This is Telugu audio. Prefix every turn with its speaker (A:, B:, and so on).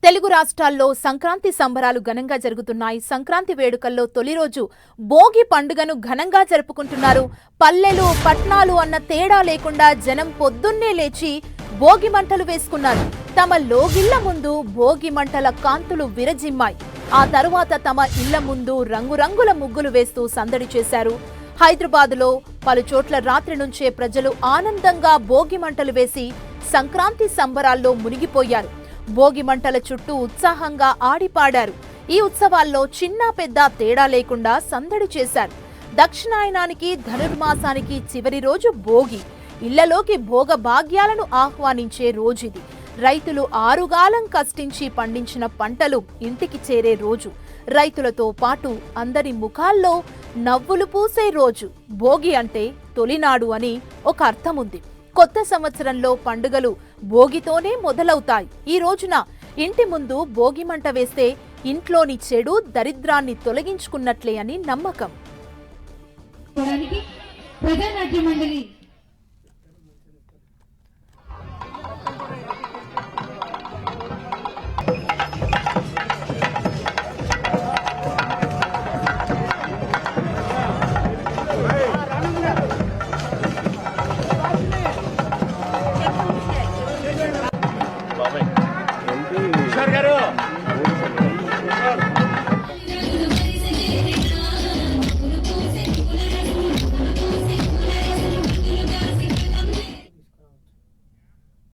A: తెలుగు రాష్ట్రాల్లో సంక్రాంతి సంబరాలు ఘనంగా జరుగుతున్నాయి. సంక్రాంతి వేడుకల్లో తొలి రోజు భోగి పండుగను ఘనంగా జరుపుకుంటున్నారు. పల్లెలు పట్నాలు అన్న తేడా లేకుండా జనం పొద్దున్నే లేచి భోగి మంటలు వేసుకున్నారు. తమ లోగిళ్ల ముందు భోగి మంటల కాంతులు విరజిమ్మాయి. ఆ తరువాత తమ ఇళ్ల ముందు రంగురంగుల ముగ్గులు వేస్తూ సందడి చేశారు. హైదరాబాదులో పలు చోట్ల రాత్రి నుంచే ప్రజలు ఆనందంగా భోగి మంటలు వేసి సంక్రాంతి సంబరాల్లో మునిగిపోయారు. భోగి మంటల చుట్టూ ఉత్సాహంగా ఆడిపాడారు. ఈ ఉత్సవాల్లో చిన్న పెద్ద తేడా లేకుండా సందడి చేశారు. దక్షిణాయనానికి ధనుర్మాసానికి చివరి రోజు భోగి. ఇళ్లలోకి భోగ భాగ్యాలను ఆహ్వానించే రోజుది. రైతులు ఆరుగాలం కష్టించి పండించిన పంటలు ఇంటికి చేరే రోజు. రైతులతో పాటు అందరి ముఖాల్లో నవ్వులు పూసే రోజు. భోగి అంటే తొలినాడు అని ఒక అర్థం ఉంది. కొత్త సంవత్సరంలో పండుగలు భోగితోనే మొదలవుతాయి. ఈ రోజున ఇంటి ముందు భోగి మంట వేస్తే ఇంట్లోని చెడు దరిద్రాన్ని తొలగించుకున్నట్లే అని నమ్మకం.
B: ప్రజానాట్య మండలి